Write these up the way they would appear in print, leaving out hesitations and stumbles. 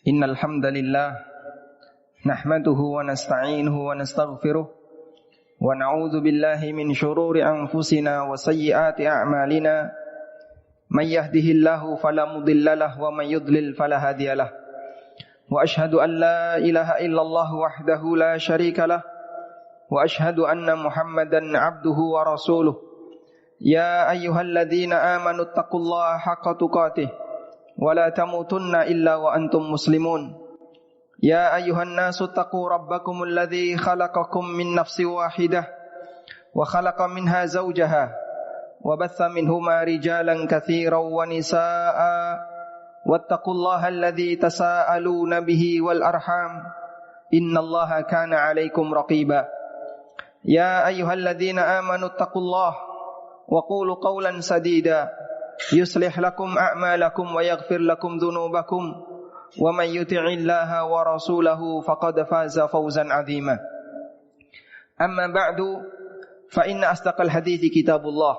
Innal hamdalillah nahmaduhu wa nasta'inuhu wa nastaghfiruh wa na'udzu billahi min shururi anfusina wa sayyiati a'malina may yahdihillahu fala mudilla lahu wa may yudlil fala hadiyalah wa ashhadu an la ilaha illallah wahdahu la syarika lah wa ashhadu anna Muhammadan 'abduhu wa rasuluh ya ayyuhalladzina amanu taqullaha haqqa tuqatih ولا تموتن إلا وأنتم مسلمون يا أيها الناس اتقوا ربكم الذي خلقكم من نفس واحدة وخلق منها زوجها وبث منهما رجالا كثيرا ونساء واتقوا الله الذي تساءلون به والأرحام إن الله كان عليكم رقيبا يا أيها الذين آمنوا اتقوا الله وقولوا قولا سديدا يصلح لكم أعمالكم ويغفر لكم ذنوبكم ومن يطع الله ورسوله فقد فاز فوزا عظيما أما بعد فإن أصدق الحديث كتاب الله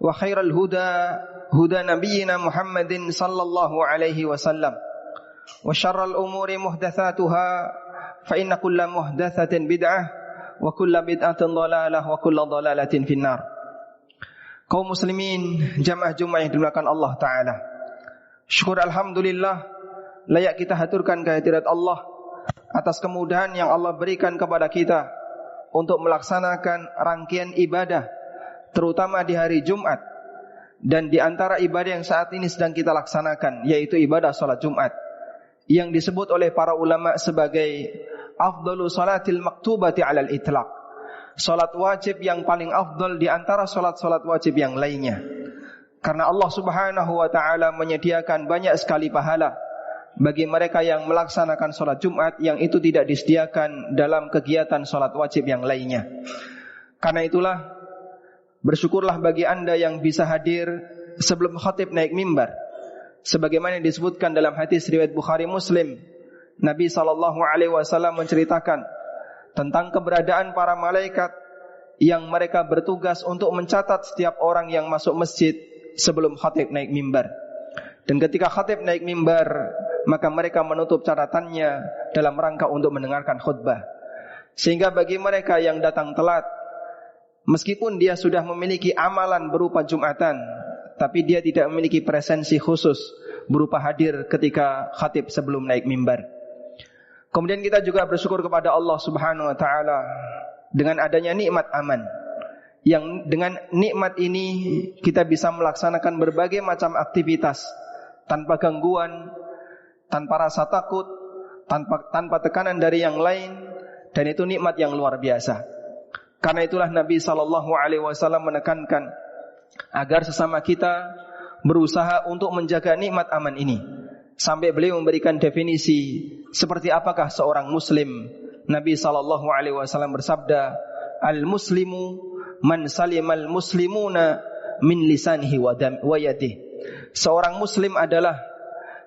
وخير الهدى هدى نبينا محمد صلى الله عليه وسلم وشر الأمور محدثاتها فإن كل محدثة بدعة وكل بدعة ضلالة وكل ضلالة في النار. Kaum muslimin, jamaah Jumat yang dimuliakan Allah Ta'ala, syukur alhamdulillah layak kita haturkan kehadirat Allah atas kemudahan yang Allah berikan kepada kita untuk melaksanakan rangkaian ibadah, terutama di hari Jumat. Dan di antara ibadah yang saat ini sedang kita laksanakan, yaitu ibadah salat Jumat, yang disebut oleh para ulama sebagai afdalu salatil maktubati alal itlaq, salat wajib yang paling afdal di antara salat-salat wajib yang lainnya. Karena Allah Subhanahu wa taala menyediakan banyak sekali pahala bagi mereka yang melaksanakan salat Jumat yang itu tidak disediakan dalam kegiatan salat wajib yang lainnya. Karena itulah bersyukurlah bagi Anda yang bisa hadir sebelum khatib naik mimbar. Sebagaimana yang disebutkan dalam hadis riwayat Bukhari Muslim, Nabi sallallahu alaihi wasallam menceritakan tentang keberadaan para malaikat yang mereka bertugas untuk mencatat setiap orang yang masuk masjid sebelum khatib naik mimbar. Dan ketika khatib naik mimbar, maka mereka menutup catatannya dalam rangka untuk mendengarkan khutbah. Sehingga bagi mereka yang datang telat, meskipun dia sudah memiliki amalan berupa Jumatan, tapi dia tidak memiliki presensi khusus berupa hadir ketika khatib sebelum naik mimbar. Kemudian kita juga bersyukur kepada Allah Subhanahu wa taala dengan adanya nikmat aman. Yang dengan nikmat ini kita bisa melaksanakan berbagai macam aktivitas tanpa gangguan, tanpa rasa takut, tanpa tekanan dari yang lain, dan itu nikmat yang luar biasa. Karena itulah Nabi sallallahu alaihi wasallam menekankan agar sesama kita berusaha untuk menjaga nikmat aman ini. Sampai beliau memberikan definisi seperti apakah seorang muslim. Nabi sallallahu alaihi wasallam bersabda, "Al-muslimu man salimal muslimuna min lisanihi wa yadihi." Seorang muslim adalah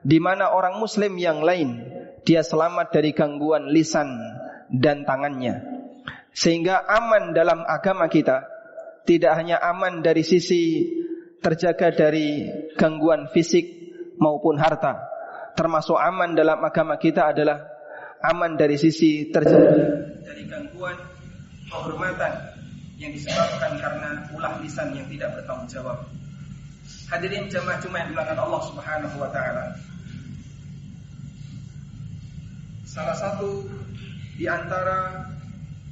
di mana orang muslim yang lain dia selamat dari gangguan lisan dan tangannya. Sehingga aman dalam agama kita tidak hanya aman dari sisi terjaga dari gangguan fisik maupun harta. Termasuk aman dalam agama kita adalah aman dari sisi terjaga dari gangguan kehormatan yang disebabkan karena ulah lisan yang tidak bertanggung jawab. Hadirin jamaah Jumat yang dimuliakan Allah Subhanahu wa taala. Salah satu di antara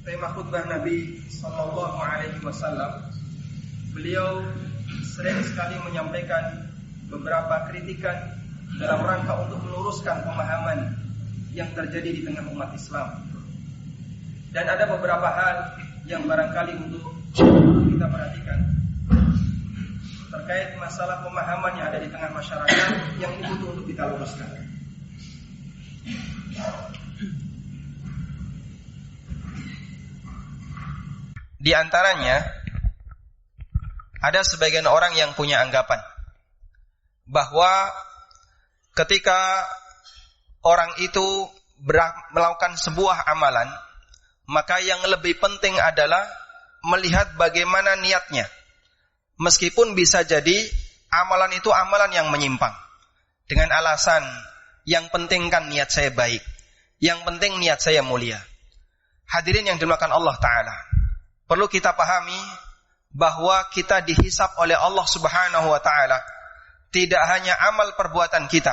tema khutbah Nabi sallallahu alaihi wasallam, beliau sering sekali menyampaikan beberapa kritikan dalam rangka untuk meluruskan pemahaman yang terjadi di tengah umat Islam. Dan ada beberapa hal yang barangkali untuk kita perhatikan terkait masalah pemahaman yang ada di tengah masyarakat yang butuh untuk kita luruskan. Di antaranya ada sebagian orang yang punya anggapan bahwa ketika orang itu melakukan sebuah amalan, maka yang lebih penting adalah melihat bagaimana niatnya. Meskipun bisa jadi amalan itu amalan yang menyimpang, dengan alasan Yang penting kan niat saya baik. Yang penting niat saya mulia. Hadirin yang dimuliakan Allah Ta'ala, perlu kita pahami bahwa kita dihisab oleh Allah Subhanahu wa Ta'ala. Tidak hanya amal perbuatan kita,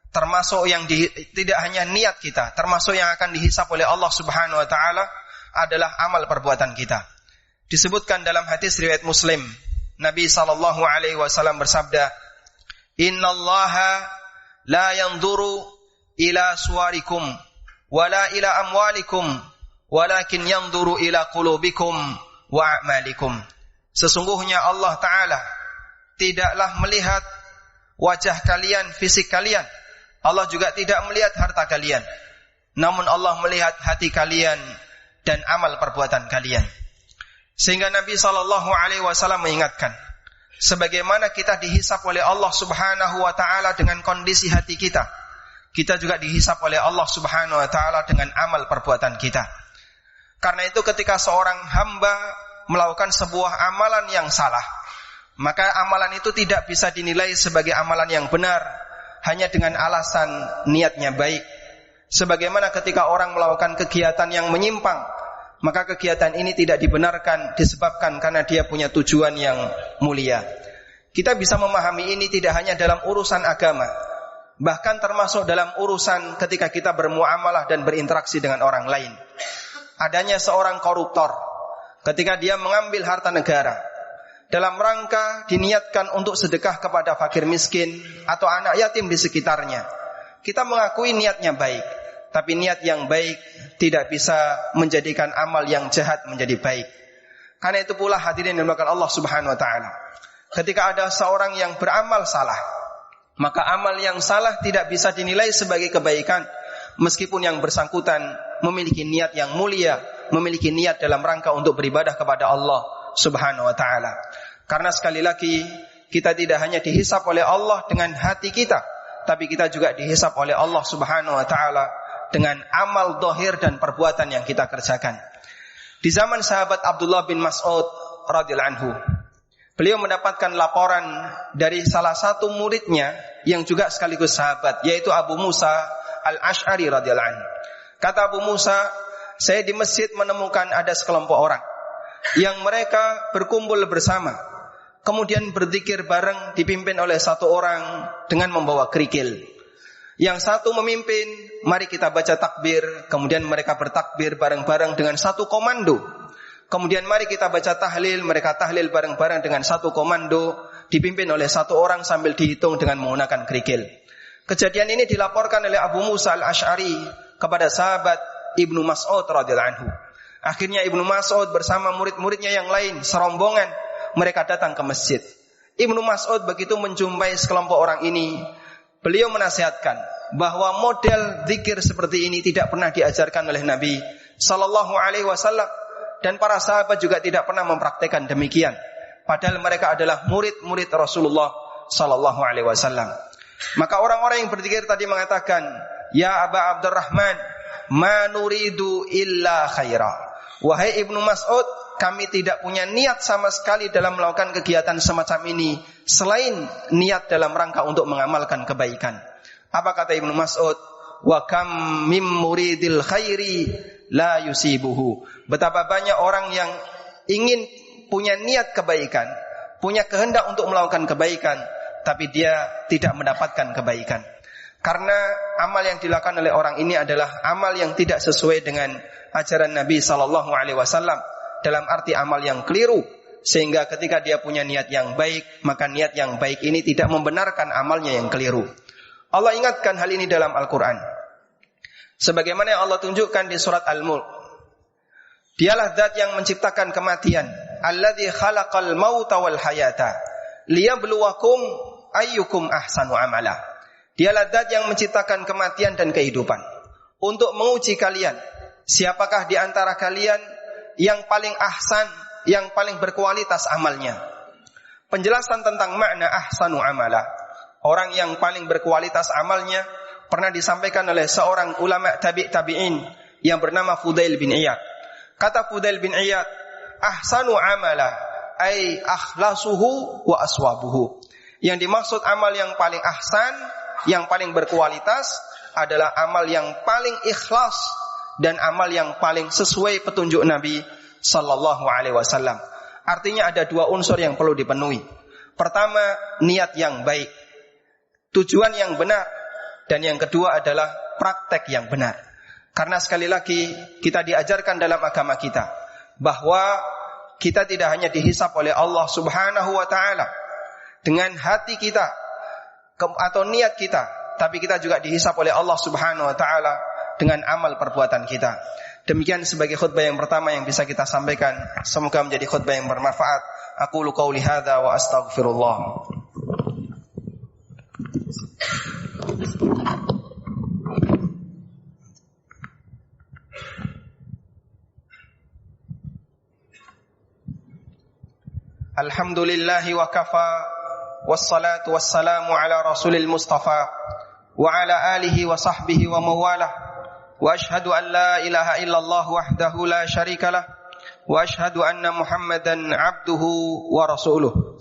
termasuk yang tidak hanya niat kita, termasuk yang akan dihisab oleh Allah Subhanahu wa Ta'ala adalah amal perbuatan kita. Disebutkan dalam hadis riwayat Muslim, Nabi sallallahu alaihi wasallam bersabda, "Innallaha la yanzuru ila suwarikum wala ila amwalikum, walakin yanzuru ila qulubikum wa a'malikum." Sesungguhnya Allah Ta'ala tidaklah melihat wajah kalian, fisik kalian. Allah juga tidak melihat harta kalian. Namun Allah melihat hati kalian dan amal perbuatan kalian. Sehingga Nabi SAW mengingatkan, sebagaimana kita dihisab oleh Allah Subhanahu wa Ta'ala dengan kondisi hati kita, kita juga dihisab oleh Allah Subhanahu wa Ta'ala dengan amal perbuatan kita. Karena itu ketika seorang hamba melakukan sebuah amalan yang salah, maka amalan itu tidak bisa dinilai sebagai amalan yang benar hanya dengan alasan niatnya baik. Sebagaimana ketika orang melakukan kegiatan yang menyimpang, maka kegiatan ini tidak dibenarkan disebabkan karena dia punya tujuan yang mulia. Kita bisa memahami ini tidak hanya dalam urusan agama, bahkan termasuk dalam urusan ketika kita bermuamalah dan berinteraksi dengan orang lain. Adanya seorang koruptor, ketika dia mengambil harta negara dalam rangka diniatkan untuk sedekah kepada fakir miskin atau anak yatim di sekitarnya, kita mengakui niatnya baik, tapi niat yang baik tidak bisa menjadikan amal yang jahat menjadi baik. Karena itu pula hadirin yang dimuliakan Allah Subhanahu wa Ta'ala, ketika ada seorang yang beramal salah, maka amal yang salah tidak bisa dinilai sebagai kebaikan, meskipun yang bersangkutan memiliki niat yang mulia, memiliki niat dalam rangka untuk beribadah kepada Allah Subhanahu wa Ta'ala. Karena sekali lagi, kita tidak hanya dihisab oleh Allah dengan hati kita, tapi kita juga dihisab oleh Allah Subhanahu wa Ta'ala dengan amal zahir dan perbuatan yang kita kerjakan. Di zaman sahabat Abdullah bin Mas'ud radhiyallahu anhu, beliau mendapatkan laporan dari salah satu muridnya yang juga sekaligus sahabat, yaitu Abu Musa Al-Ash'ari radhiyallahu anhu. Kata Abu Musa, saya di masjid menemukan ada sekelompok orang yang mereka berkumpul bersama, kemudian berzikir bareng dipimpin oleh satu orang dengan membawa kerikil. Yang satu memimpin, mari kita baca takbir, kemudian mereka bertakbir bareng-bareng dengan satu komando. Kemudian mari kita baca tahlil, mereka tahlil bareng-bareng dengan satu komando, dipimpin oleh satu orang sambil dihitung dengan menggunakan kerikil. Kejadian ini dilaporkan oleh Abu Musa Al-Ash'ari kepada sahabat Ibnu Mas'ud radhiyallahu anhu. Akhirnya Ibnu Mas'ud bersama murid-muridnya yang lain, serombongan, mereka datang ke masjid. Ibnu Mas'ud begitu menjumpai sekelompok orang ini, beliau menasihatkan bahwa model zikir seperti ini tidak pernah diajarkan oleh Nabi sallallahu alaihi wasallam, dan para sahabat juga tidak pernah mempraktikkan demikian. Padahal mereka adalah murid-murid Rasulullah sallallahu alaihi wasallam. Maka orang-orang yang berzikir tadi mengatakan, "Ya Aba Abdurrahman, ma nuridu illa khaira." Wahai Ibnu Mas'ud, kami tidak punya niat sama sekali dalam melakukan kegiatan semacam ini selain niat dalam rangka untuk mengamalkan kebaikan. Apa kata Ibnu Mas'ud? Wa kam mim muridil khairi la yusibuhu. Betapa banyak orang yang ingin punya niat kebaikan, punya kehendak untuk melakukan kebaikan, tapi dia tidak mendapatkan kebaikan. Karena amal yang dilakukan oleh orang ini adalah amal yang tidak sesuai dengan ajaran Nabi sallallahu alaihi wasallam, dalam arti amal yang keliru, sehingga ketika dia punya niat yang baik, maka niat yang baik ini tidak membenarkan amalnya yang keliru. Allah ingatkan hal ini dalam Al-Quran, sebagaimana yang Allah tunjukkan di surat Al-Mulk. Dialah zat yang menciptakan kematian, alladzi khalaqal mauta wal hayata liyabluwakum ayyukum ahsanu amala. Dialah zat yang menciptakan kematian dan kehidupan untuk menguji kalian, siapakah di antara kalian yang paling ahsan, yang paling berkualitas amalnya. Penjelasan tentang makna ahsanu amala, orang yang paling berkualitas amalnya, pernah disampaikan oleh seorang ulama tabi'in yang bernama Fudail bin Iyad. Kata Fudail bin Iyad, ahsanu amala ay akhlasuhu wa aswabuhu. Yang dimaksud amal yang paling ahsan, yang paling berkualitas adalah amal yang paling ikhlas dan amal yang paling sesuai petunjuk Nabi sallallahu alaihi wasallam. Artinya ada dua unsur yang perlu dipenuhi. Pertama, niat yang baik, tujuan yang benar, dan yang kedua adalah praktek yang benar. Karena sekali lagi kita diajarkan dalam agama kita bahwa kita tidak hanya dihisab oleh Allah Subhanahu wa taala dengan hati kita atau niat kita, tapi kita juga dihisab oleh Allah Subhanahu wa taala dengan amal perbuatan kita. Demikian sebagai khutbah yang pertama yang bisa kita sampaikan. Semoga menjadi khutbah yang bermanfaat. Aqulu qauli hadza wa astaghfirullah. Alhamdulillahi wa kafa, wassalatu wassalamu ala rasulil mustafa wa ala alihi wa sahbihi wa mawalah, wa ashhadu an la ilaha illallah wahdahu la syarikalah, wa ashhadu anna muhammadan abduhu wa rasuluh.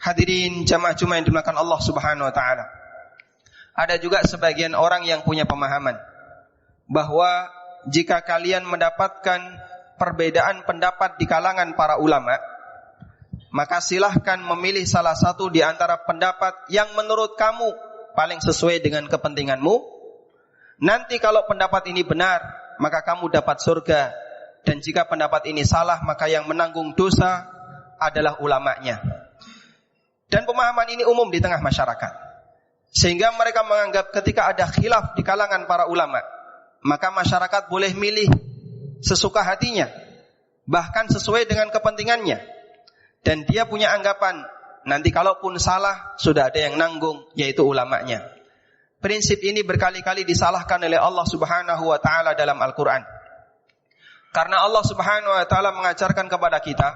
Hadirin jamaah Jumat yang dimuliakan Allah Subhanahu wa taala. Ada juga sebagian orang yang punya pemahaman bahwa jika kalian mendapatkan perbedaan pendapat di kalangan para ulama, maka silahkan memilih salah satu di antara pendapat yang menurut kamu paling sesuai dengan kepentinganmu. Nanti kalau pendapat ini benar, maka kamu dapat surga. Dan jika pendapat ini salah, maka yang menanggung dosa adalah ulamanya. Dan pemahaman ini umum di tengah masyarakat. Sehingga mereka menganggap ketika ada khilaf di kalangan para ulama, maka masyarakat boleh milih sesuka hatinya, bahkan sesuai dengan kepentingannya. Dan dia punya anggapan, nanti kalaupun salah, sudah ada yang nanggung, yaitu ulamanya. Prinsip ini berkali-kali disalahkan oleh Allah Subhanahu wa ta'ala dalam Al-Quran. Karena Allah Subhanahu wa ta'ala mengajarkan kepada kita,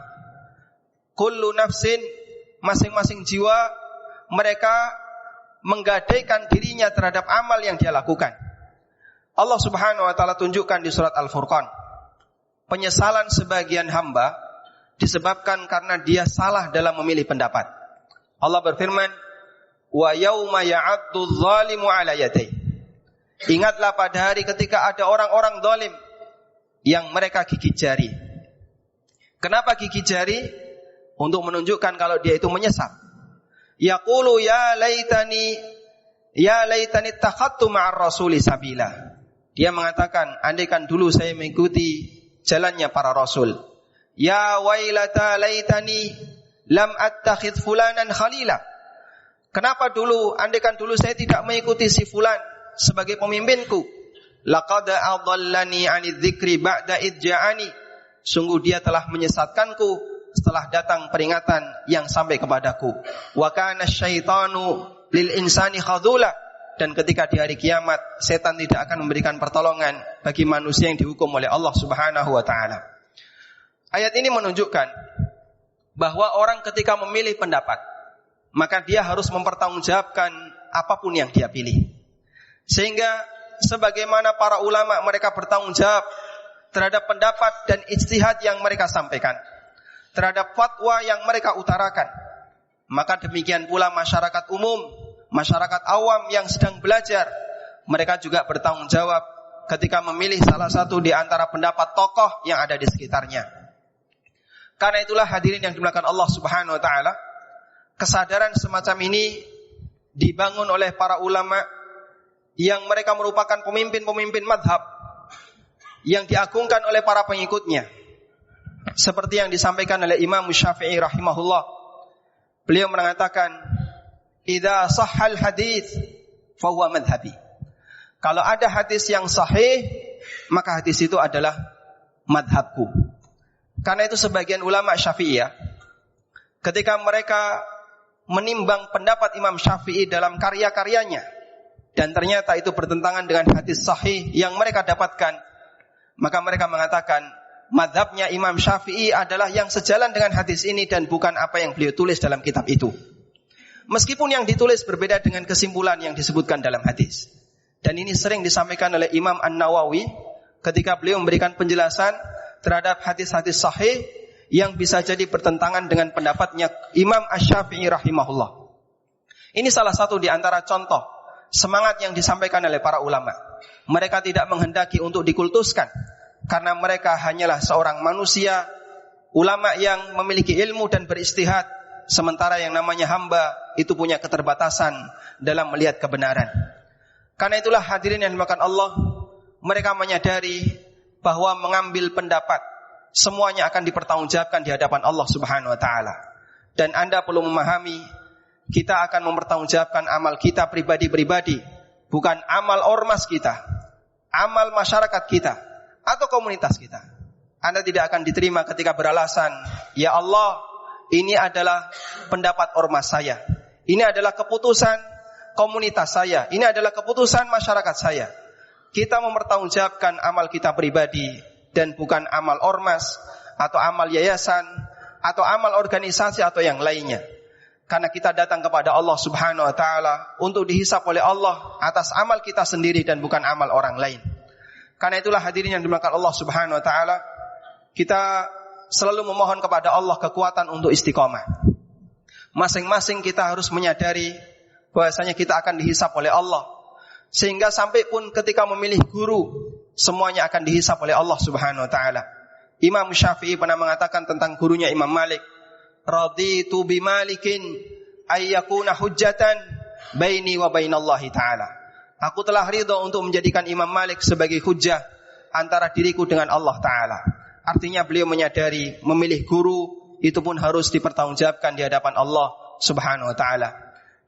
kullu nafsin, masing-masing jiwa, mereka menggadaikan dirinya terhadap amal yang dia lakukan. Allah Subhanahu wa ta'ala tunjukkan di surat Al-Furqan, penyesalan sebagian hamba disebabkan karena dia salah dalam memilih pendapat. Allah berfirman, wa yauma ya'addu adh-dhalimu 'ala yadayhi. Ingatlah pada hari ketika ada orang-orang zalim yang mereka gigit jari. Kenapa gigit jari? Untuk menunjukkan kalau dia itu menyesal. Yaqulu ya laitani takhadtu ma'ar rasuli sabila. Dia mengatakan, andaikan dulu saya mengikuti jalannya para rasul. Ya wailata laitani lam attakhidh fulanan khalila. Kenapa dulu, andaikan dulu saya tidak mengikuti si fulan sebagai pemimpinku. Laqad adallani 'anidz dzikri ba'da idz ja'ani. Sungguh dia telah menyesatkanku setelah datang peringatan yang sampai kepadaku. Wa kana syaitanu lil insani khadula. Dan ketika di hari kiamat, setan tidak akan memberikan pertolongan bagi manusia yang dihukum oleh Allah Subhanahu wa taala. Ayat ini menunjukkan bahwa orang ketika memilih pendapat, maka dia harus mempertanggungjawabkan apapun yang dia pilih. Sehingga sebagaimana para ulama mereka bertanggung jawab terhadap pendapat dan ijtihad yang mereka sampaikan, terhadap fatwa yang mereka utarakan, maka demikian pula masyarakat umum, masyarakat awam yang sedang belajar, mereka juga bertanggung jawab ketika memilih salah satu di antara pendapat tokoh yang ada di sekitarnya. Karena itulah hadirin yang dimuliakan Allah Subhanahu wa taala, kesadaran semacam ini dibangun oleh para ulama yang mereka merupakan pemimpin-pemimpin madhab yang diagungkan oleh para pengikutnya. Seperti yang disampaikan oleh Imam Syafi'i rahimahullah. Beliau mengatakan, "Idza sahhal hadits fa huwa madhhabi." Kalau ada hadis yang sahih, maka hadis itu adalah madhabku. Karena itu sebagian ulama Syafi'iyah, ketika mereka menimbang pendapat Imam Syafi'i dalam karya-karyanya, dan ternyata itu bertentangan dengan hadis sahih yang mereka dapatkan, maka mereka mengatakan, mazhabnya Imam Syafi'i adalah yang sejalan dengan hadis ini dan bukan apa yang beliau tulis dalam kitab itu. Meskipun yang ditulis berbeda dengan kesimpulan yang disebutkan dalam hadis. Dan ini sering disampaikan oleh Imam An-Nawawi ketika beliau memberikan penjelasan terhadap hadis-hadis sahih yang bisa jadi bertentangan dengan pendapatnya Imam Asy-Syafi'i rahimahullah. Ini salah satu di antara contoh semangat yang disampaikan oleh para ulama. Mereka tidak menghendaki untuk dikultuskan, karena mereka hanyalah seorang manusia, ulama yang memiliki ilmu dan beristihad, sementara yang namanya hamba itu punya keterbatasan dalam melihat kebenaran. Karena itulah hadirin yang dimuliakan Allah, mereka menyadari bahwa mengambil pendapat semuanya akan dipertanggungjawabkan di hadapan Allah Subhanahu wa taala. Dan Anda perlu memahami, kita akan mempertanggungjawabkan amal kita pribadi-pribadi, bukan amal ormas kita, amal masyarakat kita, atau komunitas kita. Anda tidak akan diterima ketika beralasan, ya Allah, ini adalah pendapat ormas saya, ini adalah keputusan komunitas saya, ini adalah keputusan masyarakat saya. Kita mempertanggungjawabkan amal kita pribadi dan bukan amal ormas atau amal yayasan atau amal organisasi atau yang lainnya. Karena kita datang kepada Allah Subhanahu wa taala untuk dihisab oleh Allah atas amal kita sendiri dan bukan amal orang lain. Karena itulah hadirin yang dimuliakan Allah Subhanahu wa taala, kita selalu memohon kepada Allah kekuatan untuk istiqomah. Masing-masing kita harus menyadari bahwasanya kita akan dihisab oleh Allah. Sehingga sampai pun ketika memilih guru, semuanya akan dihisab oleh Allah Subhanahu wa taala. Imam Syafi'i pernah mengatakan tentang gurunya Imam Malik, raditu bimalikin ayyakuna hujjatan baini wa bainallahi ta'ala. Aku telah ridha untuk menjadikan Imam Malik sebagai hujjah antara diriku dengan Allah Ta'ala. Artinya beliau menyadari memilih guru itu pun harus dipertanggungjawabkan di hadapan Allah Subhanahu wa ta'ala.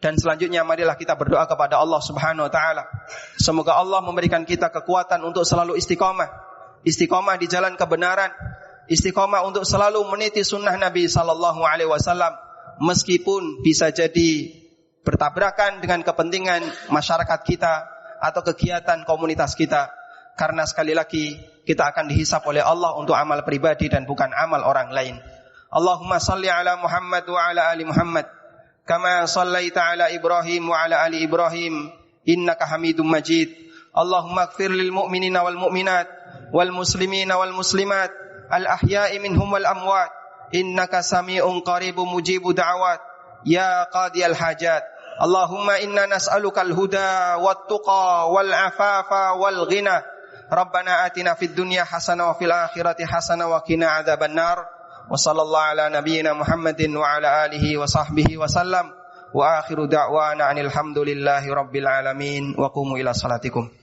Dan selanjutnya marilah kita berdoa kepada Allah Subhanahu wa ta'ala. Semoga Allah memberikan kita kekuatan untuk selalu istiqomah. Istiqomah di jalan kebenaran, istiqomah untuk selalu meniti sunnah Nabi sallallahu alaihi wasallam, meskipun bisa jadi bertabrakan dengan kepentingan masyarakat kita atau kegiatan komunitas kita. Karena sekali lagi kita akan dihisab oleh Allah untuk amal pribadi dan bukan amal orang lain. Allahumma salli ala Muhammad wa ala ali Muhammad kama sallaita ala Ibrahim wa ala ali Ibrahim innaka Hamidum Majid. Allahumma ighfir lil mu'minina wal mu'minat wal muslimina wal muslimat al ahya'i minhum wal amwat innaka sami'un qaribun mujibud da'awat ya qadiyal hajat. Allahumma inna nas'aluka al huda wat tuqa wal afafa wal ghina. Rabbana atina fid dunya hasanah wa fil akhirati hasanah wa qina adzaban nar. Wa sallallahu ala nabiyyina Muhammadin wa ala alihi wa sahbihi wa sallam. Wa akhiru da'wana anil hamdulillahi rabbil alamin wa qumu ila salatikum.